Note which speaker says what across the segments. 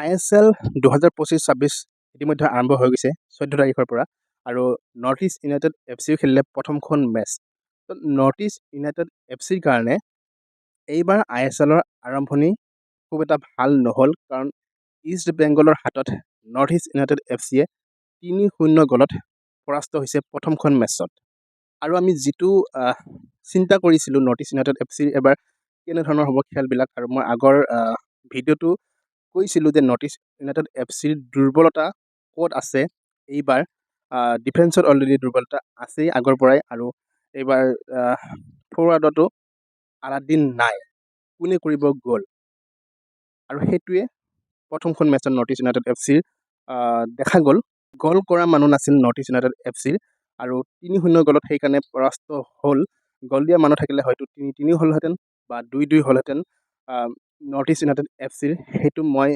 Speaker 1: ISL 2025-26 ইতিমধ্যে আৰম্ভ হৈ গৈছে 14 তাৰিখৰ পৰা আৰু নৰ্থ ইষ্ট ইউনাইটেড FC খেলিলে প্ৰথমখন মেচ। নৰ্থ ইষ্ট ইউনাইটেড FCৰ কাৰণে এইবাৰ ISLৰ আৰম্ভণি খুব এটা ভাল নহ'ল, কাৰণ ইষ্ট বেংগলৰ হাতত নৰ্থ ইষ্ট ইউনাইটেড FCয়ে 3-0 গলত পৰাস্ত হৈছে প্ৰথমখন মেচত। আৰু আমি যিটো চিন্তা কৰিছিলোঁ নৰ্থ ইষ্ট ইউনাইটেড FCৰ এবাৰ কেনেধৰণৰ হ'ব খেলবিলাক, আৰু মই আগৰ ভিডিঅ'টো কৈছিলোঁ যে নৰ্থ ইষ্ট ইউনাইটেড FCৰ দুৰ্বলতা ক'ত আছে। এইবাৰ ডিফেন্সত অলৰেডি দুৰ্বলতা আছেই আগৰ পৰাই, আৰু এইবাৰ ফৰৱাৰ্ডতো আলাদিন নাই, কোনে কৰিব গ'ল। আৰু সেইটোৱে প্ৰথমখন মেচত নৰ্থ ইষ্ট ইউনাইটেড FCৰ দেখা গ'ল কৰা মানুহ নাছিল নৰ্থ ইষ্ট ইউনাইটেড FCৰ, আৰু 3-0 গলত সেইকাৰণে পৰাস্ত হ'ল। গ'ল দিয়া মানুহ থাকিলে হয়তো 3-3 হ'লহেঁতেন বা 2-2 হ'লহেঁতেন নৰ্থ ইষ্ট ইউনাইটেড FCৰ, সেইটো মই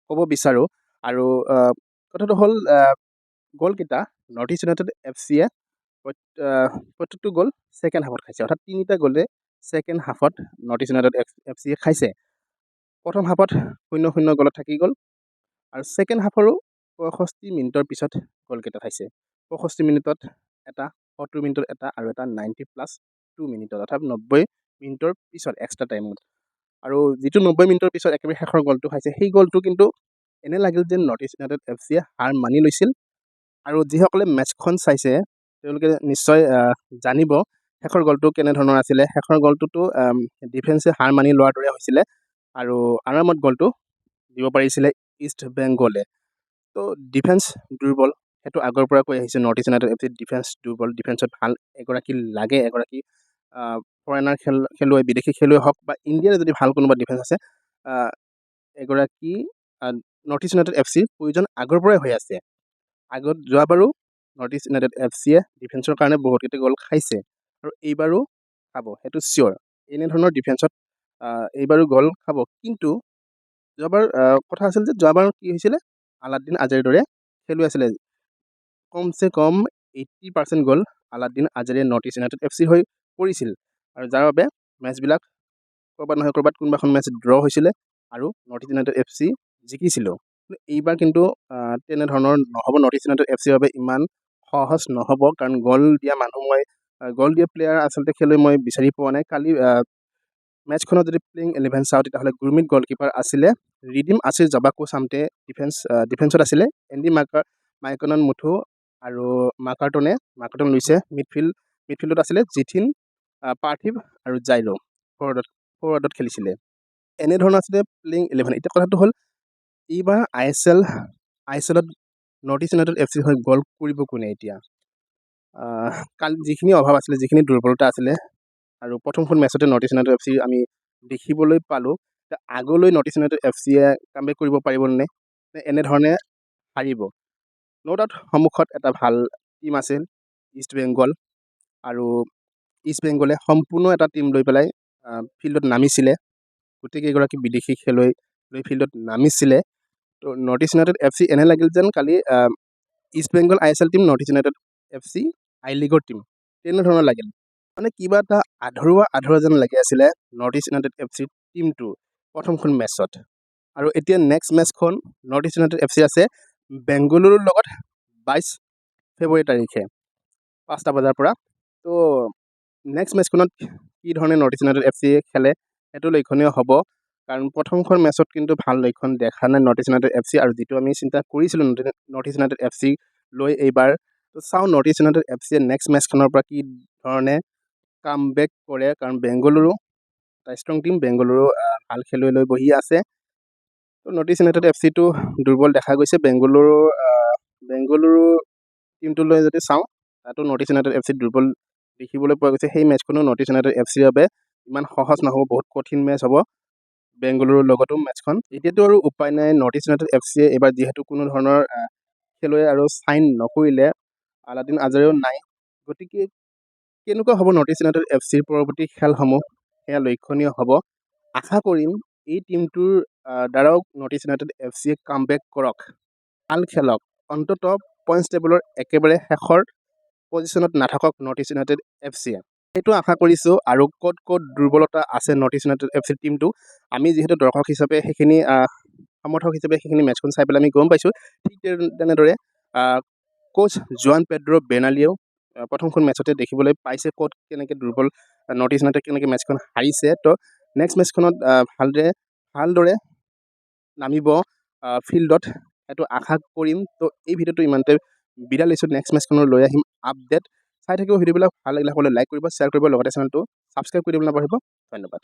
Speaker 1: ক'ব বিচাৰোঁ। আৰু কথাটো হ'ল গ'লকেইটা নৰ্থ ইষ্ট ইউনাইটেড FCয়ে প্ৰত্যেকটো গ'ল ছেকেণ্ড হাফত খাইছে, অৰ্থাৎ 3টা গ'লে ছেকেণ্ড হাফত নৰ্থ ইষ্ট ইউনাইটেড FCয়ে খাইছে। প্ৰথম হাফত 0-0 গলত থাকি গ'ল, আৰু ছেকেণ্ড হাফৰো 65 মিনিটৰ পিছত গ'লকেইটা খাইছে। 65 মিনিটত এটা, 70 মিনিটত এটা, আৰু এটা 90+2 মিনিটত, অৰ্থাৎ 90 মিনিটৰ পিছত এক্সট্ৰা টাইমত। আৰু যিটো 90 মিনিটৰ পিছত একেবাৰে শেষৰ গ'লটো খাইছে, সেই গ'লটো কিন্তু এনে লাগিল যেন নৰ্থ ইষ্ট ইউনাইটেড FCয়ে হাৰ মানি লৈছিল। আৰু যিসকলে মেচখন চাইছে তেওঁলোকে নিশ্চয় জানিব শেষৰ গ'লটো কেনেধৰণৰ আছিলে। শেষৰ গ'লটোতো ডিফেন্সে হাৰ মানি লোৱাৰ দৰে হৈছিলে, আৰু আৰামত গ'লটো দিব পাৰিছিলে ইষ্ট বেংগলে। তো ডিফেন্স দুৰ্বল, সেইটো আগৰ পৰা কৈ আহিছে নৰ্থ ইষ্ট ইউনাইটেড FCৰ ডিফেন্স দুৰ্বল। ডিফেন্সত ভাল এগৰাকী লাগে, এগৰাকী ফৰেনাৰ খেলুৱৈ, বিদেশী খেলুৱৈ হওক বা ইণ্ডিয়াৰ যদি ভাল কোনোবা ডিফেন্স আছে, এগৰাকী নৰ্থ ইষ্ট ইউনাইটেড FCৰ প্ৰয়োজন আগৰ পৰাই হৈ আছে। আগত যোৱাবাৰো নৰ্থ ইষ্ট ইউনাইটেড FCয়ে ডিফেন্সৰ কাৰণে বহুতকেইটা গ'ল খাইছে, আৰু এইবাৰো খাব, সেইটো চিয়'ৰ। এনেধৰণৰ ডিফেন্সত এইবাৰো গ'ল খাব। কিন্তু যোৱাবাৰ কথা আছিল যে যোৱাবাৰ কি হৈছিলে, আলাদিন আজাৰীৰ দৰে খেলুৱৈ আছিলে, কমচে কম 80% গ'ল আলাদিন আজাৰীয়ে নৰ্থ ইষ্ট ইউনাইটেড FCৰ হৈ পৰিছিল, আৰু যাৰ বাবে মেচবিলাক ক'ৰবাত নহয় ক'ৰবাত কোনোবাখন মেচ ড্ৰ হৈছিলে আৰু নৰ্থ ইষ্ট ইউনাইটেড FC জিকিছিলোঁ। এইবাৰ কিন্তু তেনেধৰণৰ নহ'ব, নৰ্থ ইষ্ট ইউনাইটেড FCৰ বাবে ইমান সহজ নহ'ব, কাৰণ গ'ল দিয়া প্লেয়াৰ আচলতে খেলুৱৈ মই বিচাৰি পোৱা নাই। কালি মেচখনত যদি প্লেইং 11 চাওঁ, তেতিয়াহ'লে গুৰমিত গ'লকিপাৰ আছিলে, ৰিডিম আছিৰ জবাকো চামটে ডিফেন্সত আছিলে, এণ্ডি মাইকনন মুথু আৰু মাৰ্কাৰ্টন লুইছে মিডফিল্ডত আছিলে, জিথিন, পাৰ্থিৱ আৰু জাইলো ফৰৱাৰ্ডত খেলিছিলে। এনেধৰণৰ আছিলে প্লেইং 11। এতিয়া কথাটো হ'ল এইবাৰ ISLত নৰ্থ ইষ্ট ইউনাইটেড FCৰ হৈ গ'ল কৰিব কোনে এতিয়া। কালি যিখিনি অভাৱ আছিলে, যিখিনি দুৰ্বলতা আছিলে, আৰু প্ৰথমখন মেচতে নৰ্থ ইষ্ট ইউনাইটেড FC আমি দেখিবলৈ পালোঁ। আগলৈ নৰ্থ ইষ্ট ইউনাইটেড FCয়ে কামবেক কৰিব পাৰিবনে নে এনেধৰণে হাৰিব। ন' ডাউট সন্মুখত এটা ভাল টীম আছিল ইষ্ট বেংগল, আৰু ইষ্ট বেংগলে সম্পূৰ্ণ এটা টীম লৈ পেলাই ফিল্ডত নামিছিলে, গোটেইকেইগৰাকী বিদেশী খেলুৱৈ লৈ ফিল্ডত নামিছিলে। তো নৰ্থ ইষ্ট ইউনাইটেড FC এনে লাগিল যেন কালি East Bengal ISL team, North East United FC আই লিগৰ টীম, তেনেধৰণৰ লাগিল। মানে কিবা এটা আধৰুৱা যেন লাগি আছিলে নৰ্থ ইষ্ট ইউনাইটেড FCৰ টীমটো প্ৰথমখন মেচত। আৰু এতিয়া নেক্সট মেচখন নৰ্থ ইষ্ট ইউনাইটেড FC আছে বেংগলুৰুৰ লগত 22 ফেব্ৰুৱাৰী তাৰিখে 5টা বজাৰ পৰা। তো নেক্সট মেচখনত কি ধৰণে নৰ্থ ইষ্ট ইউনাইটেড FCয়ে খেলে সেইটো লক্ষণীয় হ'ব, কাৰণ প্ৰথমখন মেচত কিন্তু ভাল লক্ষণ দেখা নাই নৰ্থ ইষ্ট ইউনাইটেড FC, আৰু যিটো আমি চিন্তা কৰিছিলোঁ নৰ্থ ইষ্ট ইউনাইটেড FC লৈ এইবাৰ। তো চাওঁ নৰ্থ ইষ্ট ইউনাইটেড FCয়ে নেক্সট মেচখনৰ পৰা কি ধৰণে কামবেক কৰে, কাৰণ বেংগলুৰু এটা ষ্ট্ৰং টীম, বেংগলুৰু ভাল খেলুৱৈ লৈ বহি আছে। তো নৰ্থ ইষ্ট ইউনাইটেড FCটো দুৰ্বল দেখা গৈছে। বেংগলুৰু টীমটোলৈ যদি চাওঁ, তাতো নৰ্থ ইষ্ট ইউনাইটেড FC দুৰ্বল দেখিবলৈ পোৱা গৈছে। সেই মেচখনো নৰ্থ ইষ্ট ইউনাইটেড FCৰ বাবে ইমান সহজ নহ'ব, বহুত কঠিন মেচ হ'ব বেংগলুৰুৰ লগতো মেচখন। এতিয়াতো আৰু উপায় নাই, নৰ্থ ইষ্ট ইউনাইটেড FCয়ে এইবাৰ যিহেতু কোনো ধৰণৰ খেলুৱৈ আৰু চাইন নকৰিলে, আলাদিন আজাৰেও নাই, গতিকে কেনেকুৱা হ'ব নৰ্থ ইষ্ট ইউনাইটেড FCৰ পৰৱৰ্তী খেলসমূহ সেয়া লক্ষণীয় হ'ব। আশা কৰিম এই টীমটোৰ দ্বাৰাও নৰ্থ ইষ্ট ইউনাইটেড FCয়ে কামবেক কৰক, ভাল খেলক, অন্ততঃ পইণ্টছ টেবুলৰ একেবাৰে শেষৰ পজিশ্যনত নাথাকক নৰ্থ ইষ্ট ইউনাইটেড FCয়ে, সেইটো আশা কৰিছোঁ। আৰু ক'ত দুৰ্বলতা আছে নৰ্থ ইষ্ট ইউনাইটেড FCৰ টীমটো, আমি যিহেতু দৰ্শক হিচাপে সেইখিনি সমৰ্থক হিচাপে সেইখিনি মেটচখন চাই পেলাই আমি গম পাইছোঁ। ঠিক তেনেদৰে কোচ জুৱান পেড্ৰ' বেৰ্নালিয়েও প্ৰথমখন মেটচতে দেখিবলৈ পাইছে ক'ত কেনেকৈ দুৰ্বল নৰ্থ ইষ্ট ইউনাইটেড কেনেকৈ মেটচখন হাৰিছে। তো নেক্সট মেটচখনত ভালদৰে নামিব ফিল্ডত, সেইটো আশা কৰিম। তো এই ভিডিঅ'টো ইমানতে বিদায় লৈছোঁ। নেক্সট মেটচখনৰ লৈ আহিম আপডেট। চাই থাকিব ভিডিঅ'বিলাক ভাল লাগিলে সকলোৱে লাইক কৰিব, শ্বেয়াৰ কৰিব, লগতে চেনেলটো ছাবস্ক্ৰাইব কৰি দিবলৈ নাপাহৰিব। ধন্যবাদ।